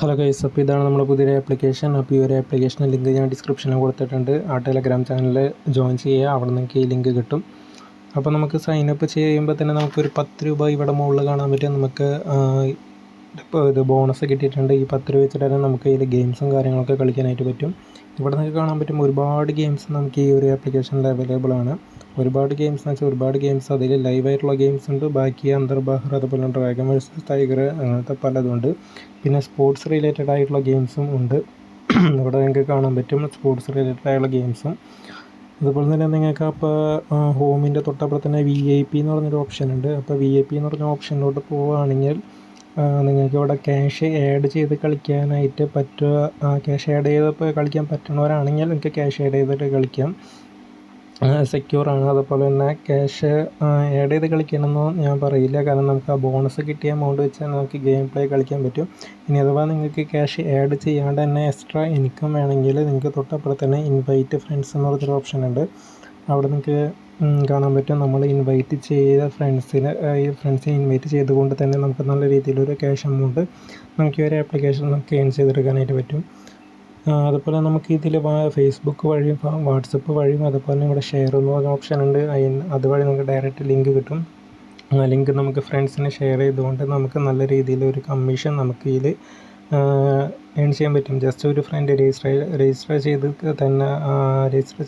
Hello guys, അപ്പോൾ ഇതാണ് നമ്മുടെ പുതിയൊരു ആപ്ലിക്കേഷൻ. അപ്പോൾ ഈ ഒരു ആപ്ലിക്കേഷൻ്റെ ലിങ്ക് ഞാൻ ഡിസ്ക്രിപ്ഷനിൽ കൊടുത്തിട്ടുണ്ട്. ആ ടെലഗ്രാം ചാനൽ ജോയിൻ ചെയ്യുക, അവിടെ നിങ്ങൾക്ക് ഈ ലിങ്ക് കിട്ടും. അപ്പോൾ നമുക്ക് സൈനപ്പ് ചെയ്യുമ്പോൾ തന്നെ നമുക്കൊരു 10 രൂപ ഇവിടെ മുകളിൽ കാണാൻ പറ്റും. നമുക്ക് ഇപ്പോൾ ഇത് ബോണസ് കിട്ടിയിട്ടുണ്ട്. ഈ 10 രൂപ വെച്ചിട്ട് തന്നെ നമുക്ക് ഇതിൽ ഗെയിംസും കാര്യങ്ങളൊക്കെ കളിക്കാനായിട്ട് പറ്റും. ഇവിടെ നിങ്ങൾക്ക് കാണാൻ പറ്റും ഒരുപാട് ഗെയിംസ് നമുക്ക് ഈ ഒരു ആപ്ലിക്കേഷനിൽ അവൈലബിൾ ആണ്. ഒരുപാട് ഗെയിംസ് എന്ന് വെച്ചാൽ ഒരുപാട് ഗെയിംസ് അതിൽ ലൈവായിട്ടുള്ള ഗെയിംസ് ഉണ്ട്. ബാക്കി അന്തർബാഹർ, അതുപോലെ ഡ്രാഗൺ വേഴ്സസ് ടൈഗർ, അങ്ങനത്തെ പലതുണ്ട്. പിന്നെ സ്പോർട്സ് റിലേറ്റഡ് ആയിട്ടുള്ള ഗെയിംസും ഉണ്ട്. ഇവിടെ നിങ്ങൾക്ക് കാണാൻ പറ്റും സ്പോർട്സ് റിലേറ്റഡ് ആയിട്ടുള്ള ഗെയിംസും. അതുപോലെ തന്നെ നിങ്ങൾക്ക് അപ്പോൾ ഹോമിൻ്റെ തൊട്ടപ്പുറത്ത് തന്നെ VIP എന്ന് പറഞ്ഞൊരു ഓപ്ഷൻ ഉണ്ട്. അപ്പോൾ VIP എന്ന് പറഞ്ഞ ഓപ്ഷനിലോട്ട് പോവുകയാണെങ്കിൽ നിങ്ങൾക്ക് ഇവിടെ ക്യാഷ് ആഡ് ചെയ്ത് കളിക്കാനായിട്ട് പറ്റുക. ക്യാഷ് ആഡ് ചെയ്ത് കളിക്കാൻ പറ്റുന്നവരാണെങ്കിൽ നിങ്ങൾക്ക് ക്യാഷ് ആഡ് ചെയ്തിട്ട് കളിക്കാം. സെക്യൂറാണ്. അതുപോലെ തന്നെ ക്യാഷ് ആഡ് ചെയ്ത് കളിക്കണമെന്ന് ഞാൻ പറയില്ല, കാരണം നമുക്ക് ആ ബോണസ് കിട്ടിയ എമൗണ്ട് വെച്ച് നമുക്ക് ഗെയിം പ്ലേ കളിക്കാൻ പറ്റും. ഇനി അഥവാ നിങ്ങൾക്ക് ക്യാഷ് ആഡ് ചെയ്യാണ്ട് തന്നെ എക്സ്ട്രാ ഇൻകം വേണമെങ്കിൽ നിങ്ങൾക്ക് തൊട്ടപ്പുറത്ത് തന്നെ ഇൻവൈറ്റ് ഫ്രണ്ട്സ് എന്ന് പറഞ്ഞൊരു ഓപ്ഷൻ ഉണ്ട്. അവിടെ നിങ്ങൾക്ക് കാണാൻ പറ്റും നമ്മൾ ഇൻവൈറ്റ് ചെയ്ത ഫ്രണ്ട്സിനെ ഇൻവൈറ്റ് ചെയ്തുകൊണ്ട് തന്നെ നമുക്ക് നല്ല രീതിയിലൊരു ക്യാഷ് എമൗണ്ട് നമുക്ക് ഈ ഒരു ആപ്ലിക്കേഷൻ നമുക്ക് ഏൺ ചെയ്തെടുക്കാനായിട്ട് പറ്റും. അതുപോലെ നമുക്ക് ഇതിൽ ഫേസ്ബുക്ക് വഴിയും വാട്സപ്പ് വഴിയും അതുപോലെ തന്നെ ഇവിടെ ഷെയർ എന്ന് പറഞ്ഞ ഓപ്ഷൻ ഉണ്ട്. അതുവഴി നമുക്ക് ഡയറക്റ്റ് ലിങ്ക് കിട്ടും. ആ ലിങ്ക് നമുക്ക് ഫ്രണ്ട്സിന് ഷെയർ ചെയ്തുകൊണ്ട് നമുക്ക് നല്ല രീതിയിലൊരു കമ്മീഷൻ നമുക്ക് ഇതിൽ ഏൺ ചെയ്യാൻ പറ്റും. ജസ്റ്റ് ഒരു ഫ്രണ്ട് രജിസ്റ്റർ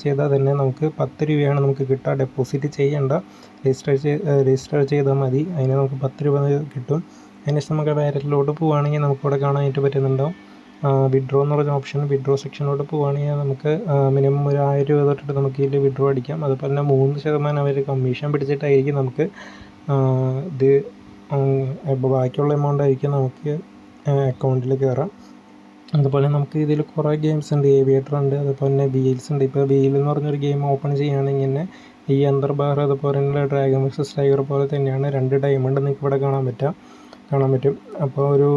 ചെയ്താൽ തന്നെ നമുക്ക് 10 രൂപയാണ് നമുക്ക് കിട്ടുക. ഡെപ്പോസിറ്റ് ചെയ്യേണ്ട, രജിസ്റ്റർ ചെയ്താൽ മതി. അതിന് നമുക്ക് 10 രൂപ കിട്ടും. അതിനുശേഷം നമുക്ക് വാലറ്റിലോട്ട് പോവുകയാണെങ്കിൽ നമുക്കിവിടെ കാണാനായിട്ട് പറ്റുന്നുണ്ടാവും വിഡ്രോ എന്ന് പറഞ്ഞ ഓപ്ഷൻ. വിഡ്രോ സെക്ഷനിലോട്ട് പോവുകയാണെങ്കിൽ നമുക്ക് മിനിമം ഒരു 1000 രൂപ തൊട്ടിട്ട് നമുക്ക് ഇതിൽ വിഡ്രോ അടിക്കാം. അതുപോലെ തന്നെ 3% അവർ കമ്മീഷൻ പിടിച്ചിട്ടായിരിക്കും നമുക്ക് ഇത് ബാക്കിയുള്ള എമൗണ്ട് ആയിരിക്കും നമുക്ക് അക്കൗണ്ടിൽ കയറാം. അതുപോലെ നമുക്ക് ഇതിൽ കുറേ ഗെയിംസ് ഉണ്ട്. ഏവിയേറ്റർ ഉണ്ട്, അതുപോലെ തന്നെ വീൽസ് ഉണ്ട്. ഇപ്പോൾ വീൽ എന്ന് പറഞ്ഞൊരു ഗെയിം ഓപ്പൺ ചെയ്യുകയാണെങ്കിൽ തന്നെ ഈ അന്തർബാഹർ അതുപോലെ തന്നെ ഡ്രാഗൺ വേഴ്സസ് ടൈഗർ പോലെ തന്നെയാണ്. 2 ഡയമണ്ട് നിങ്ങൾക്ക് ഇവിടെ കാണാൻ പറ്റും. അപ്പോൾ ഒരു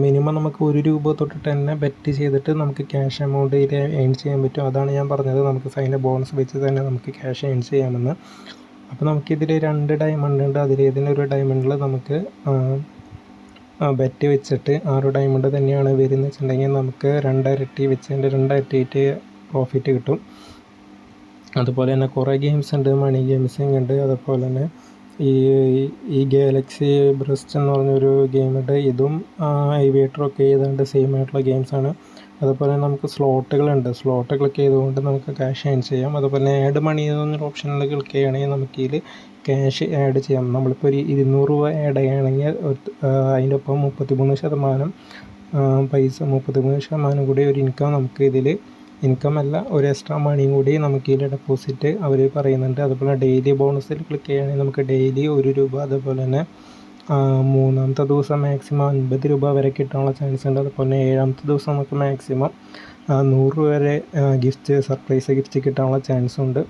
മിനിമം നമുക്ക് 1 രൂപ തൊട്ടിട്ട് തന്നെ ബെറ്റ് ചെയ്തിട്ട് നമുക്ക് ക്യാഷ് എമൗണ്ട് ഇതിൽ ഏൺ ചെയ്യാൻ പറ്റും. അതാണ് ഞാൻ പറഞ്ഞത്, നമുക്ക് സൈന ബോണസ് വെച്ച് തന്നെ നമുക്ക് ക്യാഷ് ഏൺ ചെയ്യാമെന്ന്. അപ്പോൾ നമുക്കിതിൽ 2 ഡയമണ്ട് ഉണ്ട്. അതിലേതെങ്കിലും ഒരു ഡയമണ്ടിൽ നമുക്ക് ബെറ്റ് വെച്ചിട്ട് 6 ഡയമണ്ട് തന്നെയാണ് വരുന്നത് വെച്ചിട്ടുണ്ടെങ്കിൽ നമുക്ക് 2 ഇരട്ടി വെച്ചതിൻ്റെ 2 ഇരട്ടിയിട്ട് പ്രോഫിറ്റ് കിട്ടും. അതുപോലെ തന്നെ കുറേ ഗെയിംസ് ഉണ്ട്, മണി ഗെയിംസിങ് ഉണ്ട്. അതുപോലെ തന്നെ ഈ ഗാലക്സി ബ്രസ്റ്റ് എന്ന് പറഞ്ഞൊരു ഗെയിമുണ്ട്. ഇതും ഏവിയേറ്ററൊക്കെ ഏതാണ്ട് സെയിം ആയിട്ടുള്ള ഗെയിംസാണ്. അതുപോലെ നമുക്ക് സ്ലോട്ടുകളുണ്ട്. സ്ലോട്ട് ക്ലിക്ക് ചെയ്തുകൊണ്ട് നമുക്ക് ക്യാഷ് ഏൺ ചെയ്യാം. അതുപോലെ ആഡ് മണി എന്നൊരു ഓപ്ഷനിൽ ക്ലിക്ക് ചെയ്യുകയാണെങ്കിൽ നമുക്കിതിൽ ക്യാഷ് ആഡ് ചെയ്യാം. നമ്മളിപ്പോൾ ഒരു 200 രൂപ ആഡ് ചെയ്യുകയാണെങ്കിൽ അതിൻ്റെ ഒപ്പം 33% പൈസ, 33% കൂടി ഒരു ഇൻകം നമുക്ക് ഇതിൽ, ഇൻകം അല്ല ഒരു എക്സ്ട്രാ മണിയും കൂടി നമുക്ക് ഇതിൽ ഡെപ്പോസിറ്റ് അവർ പറയുന്നുണ്ട്. അതുപോലെ ഡെയിലി ബോണസിൽ ക്ലിക്ക് ചെയ്യുകയാണെങ്കിൽ നമുക്ക് ഡെയിലി 1 രൂപ, അതുപോലെ തന്നെ 3-ാമത്തെ ദിവസം മാക്സിമം 50 രൂപ വരെ കിട്ടാനുള്ള ചാൻസ് ഉണ്ട്. അതുപോലെ 7-ാമത്തെ ദിവസം നമുക്ക് മാക്സിമം 100 രൂപ വരെ സർപ്രൈസ് ഗിഫ്റ്റ് കിട്ടാനുള്ള ചാൻസ് ഉണ്ട്.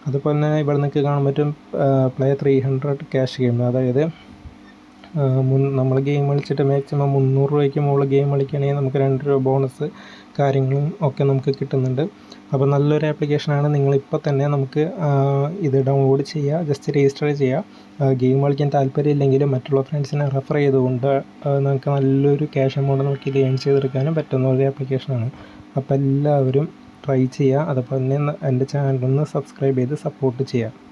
അതുപോലെ തന്നെ ഇവിടെ നിങ്ങൾക്ക് കാണാൻ പറ്റും പ്ലേ 300 ക്യാഷ് ഗെയിം. അതായത് നമ്മൾ ഗെയിം കളിച്ചിട്ട് മാക്സിമം 300 രൂപയ്ക്ക് മുകളിൽ ഗെയിം കളിക്കുകയാണെങ്കിൽ നമുക്ക് 2 രൂപ ബോണസ് കാര്യങ്ങളും ഒക്കെ നമുക്ക് കിട്ടുന്നുണ്ട്. അപ്പോൾ നല്ലൊരു ആപ്ലിക്കേഷനാണ്. നിങ്ങളിപ്പോൾ തന്നെ നമുക്ക് ഇത് ഡൗൺലോഡ് ചെയ്യുക, ജസ്റ്റ് രജിസ്റ്റർ ചെയ്യുക. ഗെയിം കളിക്കാൻ താല്പര്യമില്ലെങ്കിലും മറ്റുള്ള ഫ്രണ്ട്സിനെ റെഫർ ചെയ്തുകൊണ്ട് നമുക്ക് നല്ലൊരു ക്യാഷ് എമൗണ്ട് നമുക്ക് ഇത് ഏൺ ചെയ്തെടുക്കാനും പറ്റുന്ന ഒരു ആപ്ലിക്കേഷനാണ്. അപ്പോൾ എല്ലാവരും ട്രൈ ചെയ്യുക. അതുപോലെ തന്നെ എൻ്റെ ചാനലൊന്ന് സബ്സ്ക്രൈബ് ചെയ്ത് സപ്പോർട്ട് ചെയ്യുക.